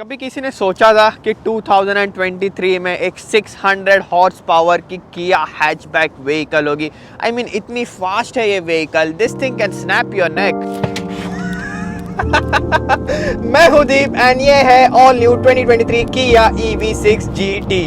कभी किसी ने सोचा था कि 2023 में एक 600 हॉर्स पावर की किया हैचबैक व्हीकल होगी। आई मीन इतनी फास्ट है ये vehicle, this thing can snap your neck. मैं हूं दीप एंड ये है ऑल न्यू 2023 किया EV6 GT।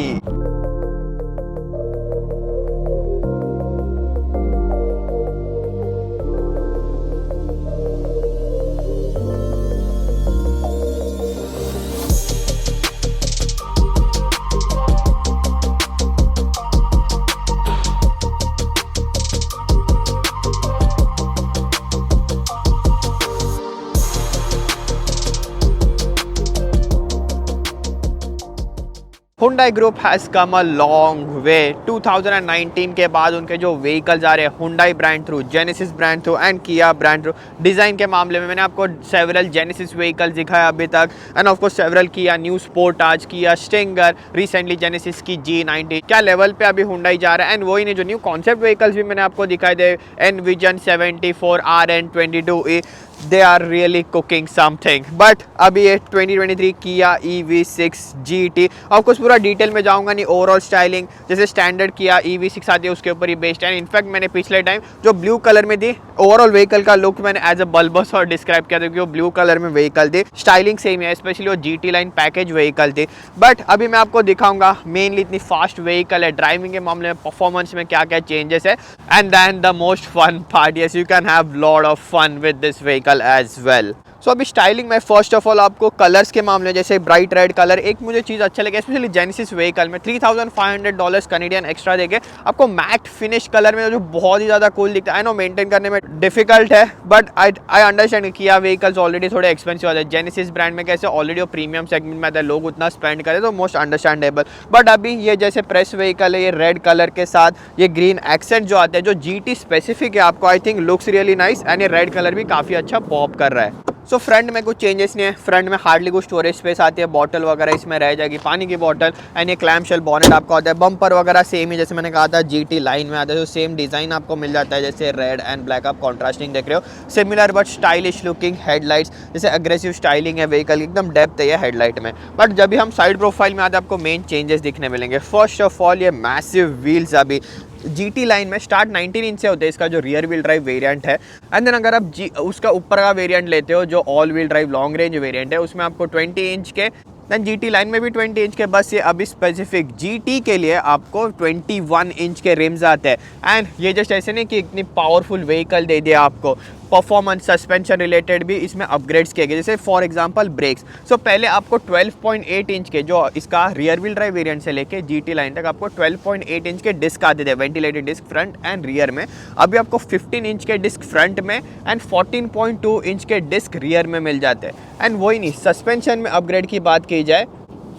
Hyundai Group has come a long way। 2019 के बाद उनके जो व्हीकल्स आ रहे हैं Hyundai brand through, Genesis brand through and Kia brand through. Design के मामले में मैंने आपको सेवरल Genesis व्हीकल्स दिखाया अभी तक end of course several Kia new Sportage, Kia Stinger, recently Genesis की G90। क्या लेवल पे अभी Hyundai जा रहा है एंड वही नहीं जो न्यू कॉन्सेप्ट व्हीकल्स भी मैंने आपको दिखाई दे, Envision 74 RN 22E, they are really cooking something। But अभी ये 2023 Kia EV6 GT, of course पूरा डिटेल में जाऊंगा नहीं। ओवरऑल स्टाइलिंग जैसे स्टैंडर्ड Kia EV6 आती है उसके ऊपर ही बेस्ड है। इनफैक्ट मैंने पिछले टाइम जो ब्लू कलर में थी ओवरऑल व्हीकल का लुक मैंने एज अ बल्बस और डिस्क्राइब किया था कि वो ब्लू कलर में व्हीकल थी। स्टाइलिंग सेम है, स्पेशली वो GT लाइन पैकेज व्हीकल थी। बट अभी मैं आपको दिखाऊंगा मेनली इतनी फास्ट व्हीकल है, ड्राइविंग के मामले में परफॉर्मेंस में क्या क्या चेंजेस है and then the most fun part, yes you can have lot of fun with this vehicle as well. So अभी स्टाइलिंग में फर्स्ट ऑफ ऑल आपको कलर्स के मामले जैसे ब्राइट रेड कलर एक मुझे चीज़ अच्छा लगा, स्पेशली जेनेसिस व्हीकल में $3,500 कनेडियन एक्स्ट्रा देके आपको मैट फिनिश कलर में जो बहुत ही ज़्यादा कूल दिखता है। आई नो मेंटेन करने में डिफिकल्ट है बट आई अंडरस्टैंड किया व्हीकल्स ऑलरेडी थोड़े एक्सपेंसिव होते हैं। जेनेसिस ब्रांड में कैसे ऑलरेडी वो प्रीमियम सेगमेंट में आता है, लोग उतना स्पेंड करें तो मोस्ट अंडरस्टैंडेबल। बट अभी ये जैसे प्रेस व्हीकल है, ये रेड कलर के साथ ये ग्रीन एक्सेंट जो आते हैं जो GT स्पेसिफिक है आपको, I think looks really nice and ये रेड कलर भी काफ़ी अच्छा पॉप कर रहा है। सो फ्रंट में कुछ चेंजेस नहीं है, फ्रंट में हार्डली कुछ स्टोरेज स्पेस आती है, बॉटल वगैरह इसमें रह जाएगी, पानी की बॉटल एंड ये क्लैम शेल बॉनेट आपको आता है। बम्पर वगैरह सेम ही जैसे मैंने कहा था GT लाइन में आता है, तो सेम डिज़ाइन आपको मिल जाता है जैसे रेड एंड ब्लैक आप कॉन्ट्रास्टिंग देख रहे हो। Similar but stylish looking headlights, जैसे अग्रेसिव स्टाइलिंग है व्हीकल, एकदम डेप्थ है ये हेडलाइट में। बट जब भी हम साइड प्रोफाइल में आते हैं आपको मेन चेंजेस दिखने मिलेंगे। फर्स्ट ऑफ ऑल ये मैसिव व्हील्स अभी GT लाइन में स्टार्ट 19 इंच से होते हैं इसका जो रियर व्हील ड्राइव वेरिएंट है एंड देन अगर आप उसका ऊपर का वेरिएंट लेते हो जो all wheel drive long range variant है उसमें आपको 20 इंच के, देन GT लाइन में भी 20 इंच के, बस ये अभी स्पेसिफिक GT के लिए आपको 21 इंच के रिम्स आते हैं। एंड ये जस्ट ऐसे नहीं कि इतनी पावरफुल व्हीकल दे दिया आपको, परफॉर्मेंस सस्पेंशन रिलेटेड भी इसमें अपग्रेड्स किए गए, जैसे फॉर एग्जांपल ब्रेक्स। सो पहले आपको 12.8 इंच के जो इसका रियर व्हील ड्राइव वेरिएंट से लेके GT लाइन तक आपको 12.8 इंच के डिस्क आते थे, ventilated disc front and rear में। अभी आपको 15 इंच के डिस्क फ्रंट में एंड 14.2 इंच के डिस्क रियर में मिल जाते हैं। एंड वही नहीं, सस्पेंशन में अपग्रेड की बात की जाए,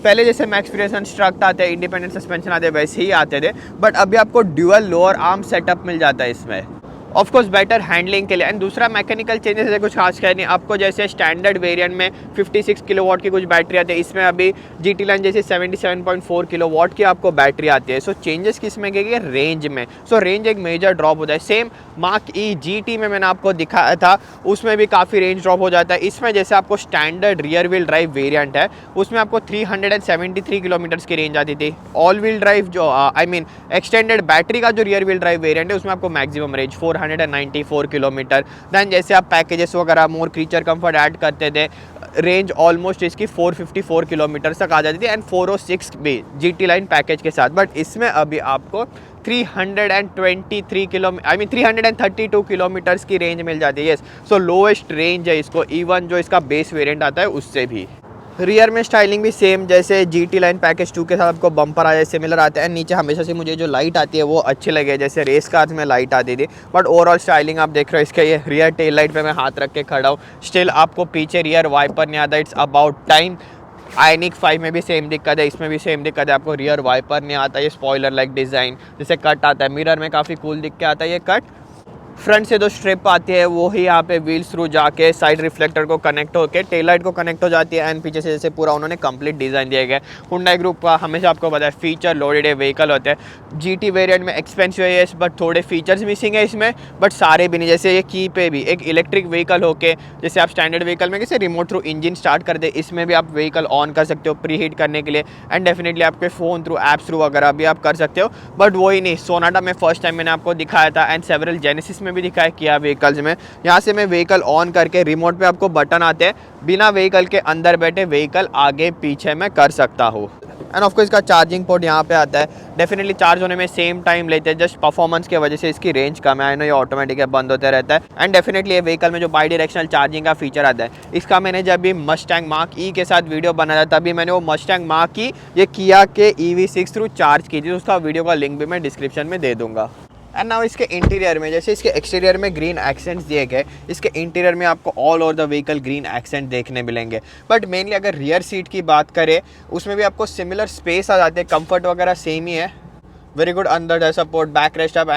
पहले जैसे मैक्स फ्रिक्शन स्ट्रक्ट आते हैं, इंडिपेंडेंट सस्पेंशन आते हैं, वैसे ही आते थे, बट अभी आपको ड्यूअल लोअर आर्म सेटअप मिल जाता है इसमें, ऑफ कोर्स बेटर हैंडलिंग के लिए। एंड दूसरा मैकेनिकल चेंजेस है कुछ खास है नहीं, आपको जैसे स्टैंडर्ड वेरिएंट में 56 किलोवाट की कुछ बैटरी आती है, इसमें अभी GT लाइन जैसे 77.4 किलोवाट की आपको बैटरी आती है। सो चेंजेस किस में गई है, रेंज में। सो रेंज एक मेजर ड्रॉप होता है। सेम मार्क ई GT में मैंने आपको दिखाया था, उसमें भी काफ़ी रेंज ड्रॉप हो जाता है। इसमें जैसे आपको standard rear wheel drive variant है उसमें आपको 373 किलोमीटर्स की रेंज आती थी। ऑल व्हील ड्राइव जो आई मीन एक्सटेंडेड बैटरी का जो रियर व्हील ड्राइव वेरियंट है उसमें आपको मैक्सिमम रेंज 494 किलोमीटर। दैन जैसे आप पैकेजेस वगैरह मोर क्रीचर कंफर्ट ऐड करते थे, रेंज ऑलमोस्ट इसकी 454 किलोमीटर तक आ जाती थी एंड 406 भी GT लाइन पैकेज के साथ। बट इसमें अभी आपको 323 किलोमीटर, आई मीन 332 किलोमीटर्स की रेंज मिल जाती है। यस, सो लोएस्ट रेंज है इसको इवन जो इसका बेस वेरिएंट आता है उससे भी। रियर में स्टाइलिंग भी सेम जैसे GT लाइन पैकेज 2 के साथ आपको बम्पर आ जाए, सिमिलर आते हैं। नीचे हमेशा से मुझे जो लाइट आती है वो अच्छी लगे, जैसे रेस कार्स में लाइट आती थी। बट ओवरऑल स्टाइलिंग आप देख रहे हो, इसका ये रियर टेल लाइट पे मैं हाथ रख के खड़ा हूँ, स्टिल आपको पीछे रियर वाइपर नहीं आता, इट्स अबाउट टाइम। आयनिक 5 में भी सेम दिक्कत है, इसमें भी सेम दिक्कत है, आपको रियर वाइपर नहीं आता। ये स्पॉइलर लाइक डिज़ाइन जैसे कट आता है, मिरर में काफ़ी कूल दिख के आता है ये कट। फ्रंट से जो स्ट्रिप आती है वो ही यहाँ पे व्हील्स थ्रू जाके साइड रिफ्लेक्टर को कनेक्ट होकर टेल लाइट को कनेक्ट हो जाती है, एंड पीछे से जैसे पूरा उन्होंने कंप्लीट डिज़ाइन दिया गया है। हुंडई ग्रुप का हमेशा आपको पता है फीचर लोडेड व्हीकल होते हैं। जीटी वेरिएंट में एक्सपेंसिव है बट थोड़े फीचर्स मिसिंग है इसमें, बट सारे भी नहीं। जैसे ये की पे भी एक इलेक्ट्रिक व्हीकल होके, जैसे आप स्टैंडर्ड व्हीकल में कैसे रिमोट थ्रू इंजन स्टार्ट कर दे, इसमें भी आप व्हीकल ऑन कर सकते हो प्री हीट करने के लिए, एंड डेफिनेटली आपके फ़ोन थ्रू ऐप्स थ्रू वगैरह भी आप कर सकते हो। बट वही नहीं, सोनाटा में फर्स्ट टाइम मैंने आपको दिखाया था, एंड सेवरल जेनेसिस में भी दिखाया किया व्हीकल्स में। यहाँ से मैं व्हीकल ऑन करके रिमोट पे आपको बटन आते हैं, बिना व्हीकल के अंदर बैठे व्हीकल आगे पीछे मैं कर सकता हूँ। एंड ऑफ कोर्स इसका चार्जिंग पोर्ट यहाँ पे आता है। डेफिनेटली चार्ज होने में सेम टाइम लेते हैं, जस्ट परफॉर्मेंस की वजह से इसकी रेंज कम है। आई नो ये ऑटोमेटिक है, बंद होते रहता है। एंड डेफिनेटली ये व्हीकल में जो बाई डायरेक्शनल चार्जिंग का फीचर आता है, इसका मैंने जब भी मस्टैंग मार्क ई के साथ वीडियो बनाया था, तभी मैंने वो मस्टैंग मार्क की ये किया के EV6 थ्रू चार्ज की थी। उसका वीडियो का लिंक भी मैं डिस्क्रिप्शन में दे दूंगा। एंड नाउ इसके इंटीरियर में, जैसे इसके एक्सटीरियर में ग्रीन एक्सेंट्स दिए गए, इसके इंटीरियर में आपको all over the vehicle green accent देखने मिलेंगे। बट मेनली अगर रियर सीट की बात करें, उसमें भी आपको सिमिलर स्पेस आ जाते हैं, कंफर्ट वगैरह सेम ही है। वेरी गुड, अंदर है सपोर्ट, बैक रेस्ट आप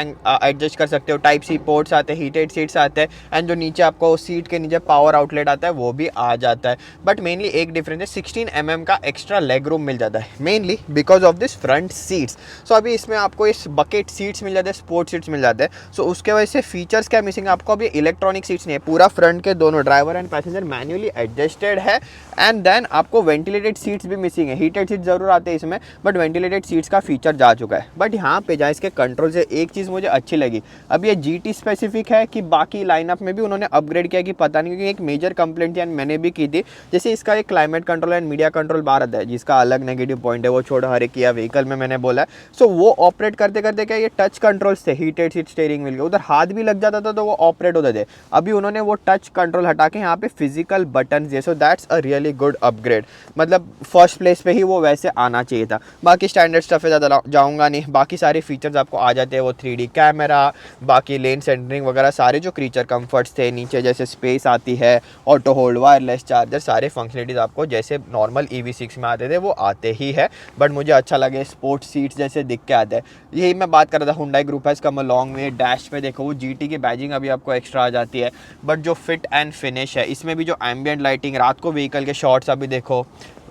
एडजस्ट कर सकते हो, टाइप सी पोर्ट्स आते हैं, हीटेड सीट्स आते हैं, एंड जो नीचे आपको सीट के नीचे पावर आउटलेट आता है वो भी आ जाता है। बट मेनली एक डिफरेंस है, 16 mm का एक्स्ट्रा लेग रूम मिल जाता है, mainly because of this front seats. So अभी इसमें आपको इस बकेट सीट्स मिल जाते हैं, स्पोर्ट सीट्स मिल जाते हैं। सो उसके वजह से फीचर्स क्या मिसिंग है, आपको अभी इलेक्ट्रॉनिक सीट्स नहीं है, पूरा फ्रंट के दोनों driver and passenger manually adjusted है। एंड देन आपको वेंटिलेटेड सीट्स भी मिसिंग है, हीटेड सीट जरूर आते हैं इसमें, बट वेंटिलेटेड सीट्स का फीचर जा चुका है। बट यहाँ पे जहाँ इसके कंट्रोल से एक चीज़ मुझे अच्छी लगी, अब ये GT स्पेसिफिक है कि बाकी लाइनअप में भी उन्होंने अपग्रेड किया कि पता नहीं, क्योंकि एक मेजर कंप्लेंट थी एंड मैंने भी की थी। जैसे इसका एक climate control and media control bar आता है, जिसका अलग नेगेटिव पॉइंट है, वो छोड़ हर एक किया व्हीकल में मैंने बोला है। सो वो ऑपरेट करते करते क्या ये टच कंट्रोल्स थे, हीटेड सीट स्टीयरिंग व्हील के उधर हाथ भी लग जाता था तो वो ऑपरेट होते थे। अभी उन्होंने वो टच कंट्रोल हटा के यहाँ पे फिजिकल बटन दिए। So that's a really good upgrade, मतलब फर्स्ट प्लेस पे ही वो वैसे आना चाहिए था। बाकी स्टैंडर्ड स्टफ है, ज़्यादा जाऊँगा नहीं, बाकी सारे फीचर्स आपको आ जाते हैं, वो 3D कैमरा, बाकी लेन सेंटरिंग वगैरह सारे जो क्रीचर कंफर्ट्स थे, नीचे जैसे स्पेस आती है, ऑटो होल्ड, वायरलेस चार्जर, सारे फंक्शनलिटीज़ आपको जैसे नॉर्मल EV6 में आते थे वो आते ही है। बट मुझे अच्छा लगे स्पोर्ट्स सीट्स जैसे दिख के आते हैं, यही मैं बात कर रहा था। Hyundai group has come a long way. Dash पे देखो वो GT की बैजिंग अभी आपको एक्स्ट्रा आ जाती है, बट जो फिट एंड फिनिश है इसमें भी, जो एम्बियंट लाइटिंग, रात को व्हीकल के शॉट्स अभी देखो,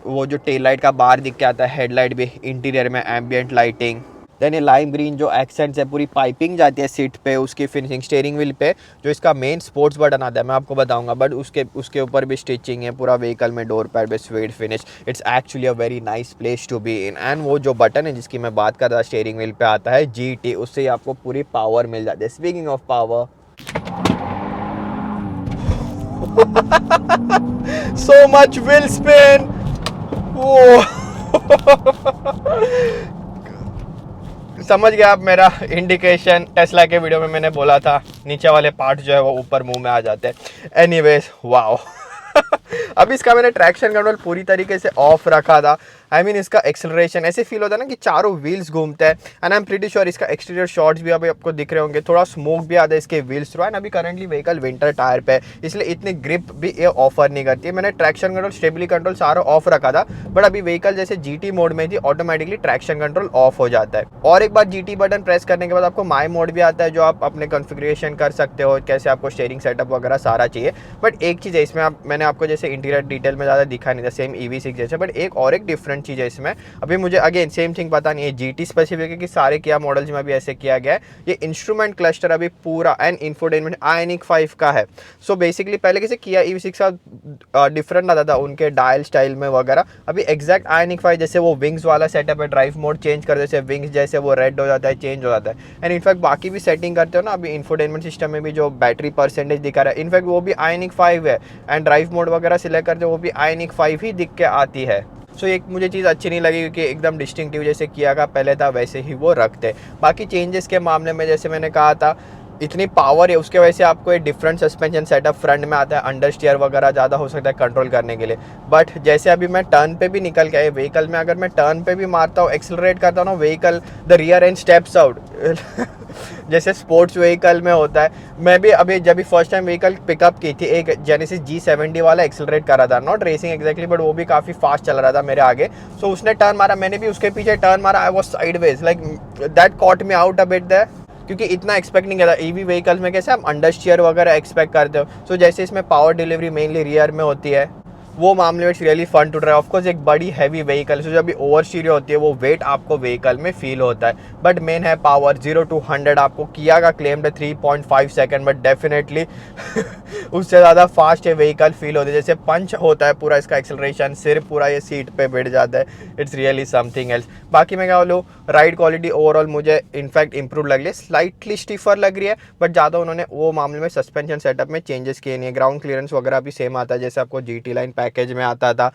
वो जो टेल लाइट का बार दिख के आता है, हेडलाइट भी इंटीरियर में एम्बियंट लाइटिंग, देन ये लाइम ग्रीन जो एक्सेंट्स है, पूरी पाइपिंग जाती है सीट पे, उसकी फिनिशिंग, स्टीयरिंग व्हील पे जो इसका मेन स्पोर्ट्स बटन आता है मैं आपको बताऊंगा, बट उसके ऊपर भी स्टिचिंग है, पूरा व्हीकल में डोर पैड पे suede finish. It's actually a very nice place to be in. And वो जो बटन है जिसकी मैं बात कर रहा था, स्टीयरिंग व्हील पे आता है GT, उससे ही आपको पूरी पावर मिल जाती है। Speaking of power, so much wheel spin, समझ गया आप मेरा इंडिकेशन। टेस्ला के वीडियो में मैंने बोला था नीचे वाले पार्ट जो है वो ऊपर मुंह में आ जाते हैं। Anyways, wow. अभी इसका मैंने ट्रैक्शन कंट्रोल पूरी तरीके से ऑफ रखा था। आई मीन इसका एक्सेलरेशन ऐसे फील होता है ना कि चारों व्हील्स घूमते हैं। And I am pretty sure इसका एक्सटीरियर शॉट्स भी अभी आपको दिख रहे होंगे, थोड़ा स्मोक भी आता है इसके व्हील्स थ्रू। एंड अभी करंटली व्हीकल विंटर टायर पे है, इसलिए इतनी ग्रिप भी ये ऑफर नहीं करती है। मैंने ट्रैक्शन कंट्रोल, स्टेबिलिटी कंट्रोल सारा ऑफ रखा था, बट अभी व्हीकल जैसे GT मोड में थी, ऑटोमेटिकली ट्रैक्शन कंट्रोल ऑफ हो जाता है। और एक बार GT बटन प्रेस करने के बाद आपको माई मोड भी आता है, जो आप अपने कॉन्फ़िगरेशन कर सकते हो, कैसे आपको स्टीयरिंग सेटअप वगैरह सारा चाहिए। बट एक चीज़ है इसमें, मैंने आपको जैसे इंटीरियर डिटेल में ज़्यादा दिखा नहीं था, सेम EV6 जैसे, बट एक डिफरेंट चीज़ है इसमें। अभी मुझे अगेन सेम थिंग पता नहीं है, GT स्पेसिफिक है कि सारे किया मॉडल्स में अभी ऐसे किया गया है। ये इंस्ट्रूमेंट क्लस्टर अभी पूरा एंड इंफोटेनमेंट आयनिक 5 का है। सो बेसिकली पहले कैसे किया EV6 का डिफरेंट आता था उनके डायल स्टाइल में वगैरह, अभी एग्जैक्ट आयनिक 5 जैसे वो विंग्स वाला सेटअप है, ड्राइव मोड चेंज कर जैसे विंग्स जैसे वो रेड हो जाता है, चेंज हो जाता है। एंड इनफैक्ट बाकी भी सेटिंग करते हो ना, अभी इंफोटेनमेंट सिस्टम में भी जो बैटरी परसेंटेज दिखा रहा है, इनफैक्ट वो भी आयनिक 5 है। एंड ड्राइव मोड वगैरह सिलेक्ट करते हो वो भी आयनिक 5 ही दिख के आती है। सो एक मुझे चीज़ अच्छी नहीं लगी, क्योंकि एकदम डिस्टिंक्टिव जैसे किया का पहले था वैसे ही वो रखते। बाकी चेंजेस के मामले में जैसे मैंने कहा था, इतनी पावर है उसके वजह से आपको एक डिफरेंट सस्पेंशन सेटअप फ्रंट में आता है, अंडर स्टीयर वगैरह ज़्यादा हो सकता है कंट्रोल करने के लिए। बट जैसे अभी मैं टर्न पे भी निकल गया व्हीकल में, अगर मैं टर्न पे भी मारता हूँ, एक्सेलरेट करता हूँ ना, vehicle the rear and steps out जैसे स्पोर्ट्स व्हीकल में होता है। मैं भी अभी जब भी फर्स्ट टाइम व्हीकल पिकअप की थी, एक जेनेसिस G70 वाला एक्सेलरेट कर रहा था, नॉट रेसिंग एग्जैक्टली, बट वो भी काफ़ी फास्ट चल रहा था मेरे आगे। सो उसने टर्न मारा, मैंने भी उसके पीछे टर्न मारा, I was sideways, like that caught me out a bit there. क्योंकि इतना एक्सपेक्ट नहीं करता। ईवी व्हीकल्स में कैसे आप अंडर स्टीयर वगैरह एक्सपेक्ट करते हो, सो जैसे इसमें पावर डिलीवरी मेनली रियर में होती है, वो मामले में it's really fun to drive. Of course एक बड़ी हैवी व्हीकल, सो जब भी ओवर स्टीरियो होती है वो वेट आपको व्हीकल में फील होता है, बट मेन है पावर। 0 to 100 आपको किया का क्लेम्ड है 3.5 सेकंड, बट डेफिनेटली उससे ज़्यादा फास्ट है व्हीकल फील होती है। जैसे पंच होता है पूरा इसका एक्सेलरेशन, सिर पूरा ये सीट पे बैठ जाता है, इट्स रियली समथिंग एल्स। बाकी मैं क्या बोलूँ, राइड क्वालिटी ओवरऑल मुझे इनफैक्ट इंप्रूव लग रही है, स्लाइटली स्टिफर लग रही है, बट ज़्यादा उन्होंने वो मामले में सस्पेंशन सेटअप में चेंजेस किए नहीं है। ग्राउंड क्लियरेंस वगैरह भी सेम आता है जैसे आपको GT लाइन पैकेज में आता था।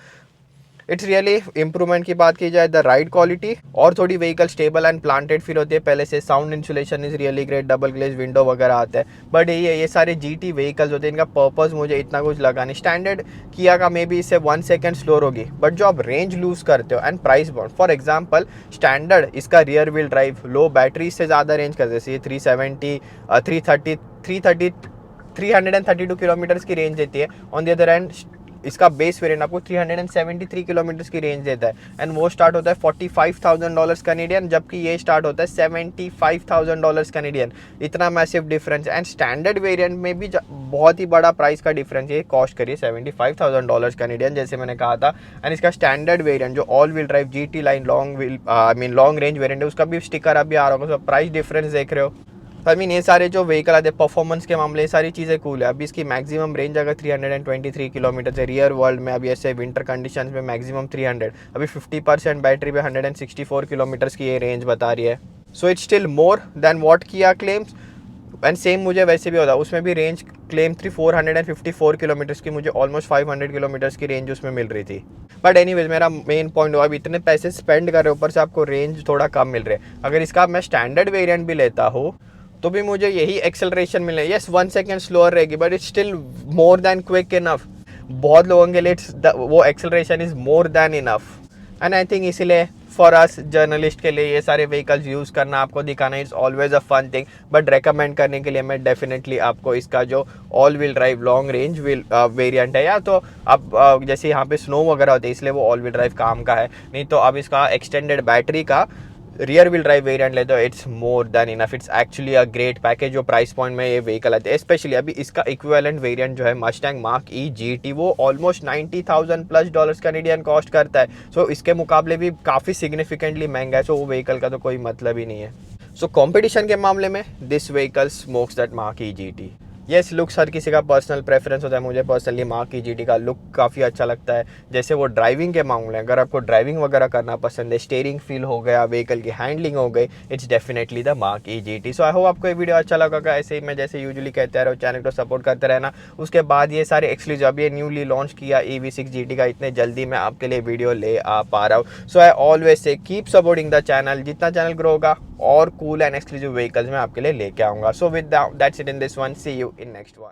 इट्स रियली इंप्रूवमेंट की बात की जाए, द राइड क्वालिटी और थोड़ी vehicle stable and planted feel होती है पहले से। Sound insulation is really great, double glaze window वगैरह आते हैं, बट ये सारे GT व्हीकल्स होते हैं, इनका पर्पस मुझे इतना कुछ लगा नहीं। स्टैंडर्ड किया का मे बी इससे 1 सेकेंड स्लोर होगी, बट जो आप रेंज लूज करते हो and price bond, for example standard इसका रियर व्हील ड्राइव लो बैटरी से ज़्यादा रेंज कर जैसे 332 किलोमीटर्स की रेंज देती है। ऑन द अदर हैंड इसका बेस वेरिएंट आपको 373 किलोमीटर्स की रेंज देता है, एंड वो स्टार्ट होता है $45,000 कैनेडियन, जबकि ये स्टार्ट होता है $75,000 कैनेडियन। इतना massive difference, and standard variant में भी बहुत ही बड़ा प्राइस का डिफरेंस। ये कॉस्ट करिए $75,000 कैनेडियन जैसे मैंने कहा था। एंड इसका स्टैंडर्ड वेरिएंट जो all wheel drive GT line long range variant है, उसका भी स्टिकर अभी आ रहा होगा। तो प्राइस डिफरेंस देख रहे हो। ये सारे जो व्हीकल आते हैं परफॉर्मेंस के मामले, सारी चीज़ें कूल है। अभी इसकी मैक्सिमम रेंज अगर 323 किलोमीटर है, रियर वर्ल्ड में अभी ऐसे विंटर कंडीशंस में मैक्सिमम 300, अभी 50% बैटरी पे 164 किलोमीटर्स की ये रेंज बता रही है। So it's still more then what किया क्लेम्स, एंड सेम मुझे वैसे भी होता, उसमें भी रेंज क्लेम 454 किलोमीटर्स की, मुझे ऑलमोस्ट 500 किलोमीटर्स की रेंज उसमें मिल रही थी। बट एनीवेज मेरा मेन पॉइंट हुआ, अब इतने पैसे स्पेंड कर रहे हो, ऊपर से आपको रेंज थोड़ा कम मिल रहा है। अगर इसका मैं स्टैंडर्ड वेरिएंट भी लेता हूँ तो भी मुझे यही एक्सेलरेशन मिले। यस 1 सेकेंड स्लोअर रहेगी, but it's still more than quick enough. बहुत लोगों के लिए वो acceleration is more than enough, and I think इसीलिए फॉर अस जर्नलिस्ट के लिए ये सारे व्हीकल्स यूज़ करना, आपको दिखाना is always a fun thing. But recommend करने के लिए मैं डेफिनेटली आपको इसका जो all wheel drive long range variant है, या तो अब जैसे यहाँ पे स्नो वगैरह होती है इसलिए वो ऑल व्हील ड्राइव काम का है, नहीं तो अब इसका एक्सटेंडेड बैटरी का रियर व्हील ड्राइव वेरिएंट ले तो it's more than enough. It's actually a great package जो प्राइस पॉइंट में ये व्हीकल आते हैं। स्पेशली अभी इसका इक्विवेलेंट वेरिएंट जो है मस्टैंग मार्क ई GT, वो ऑलमोस्ट $90,000+ कैनेडियन कॉस्ट करता है। सो इसके मुकाबले भी काफ़ी सिग्निफिकेंटली महंगा है, सो वो व्हीकल का तो कोई मतलब ही नहीं है। सो कॉम्पिटिशन के मामले में this vehicle smokes that mark E GT। Yes looks हर किसी का पर्सनल प्रेफरेंस होता है, मुझे पर्सनली मार्क ई GT का लुक काफ़ी अच्छा लगता है। जैसे वो ड्राइविंग के मामले, अगर आपको ड्राइविंग वगैरह करना पसंद है, स्टीयरिंग फील हो गया, व्हीकल की हैंडलिंग हो गई, it's definitely the mark E GT। So I hope आपको ये वीडियो अच्छा लगा। ऐसे ही मैं जैसे यूजुअली कहते रहो, चैनल को सपोर्ट करते रहना। उसके बाद ये सारे एक्सक्लूसिव अभी न्यूली लॉन्च किया EV6 GT का, इतने जल्दी मैं आपके लिए वीडियो ले आ पा रहा हूँ। So I always say keep supporting the channel, जितना चैनल ग्रो होगा और कूल एंड एक्सक्लूसिव व्हीकल्स मैं आपके लिए लेके आऊँगा। So with that's it in this one, see you in next one.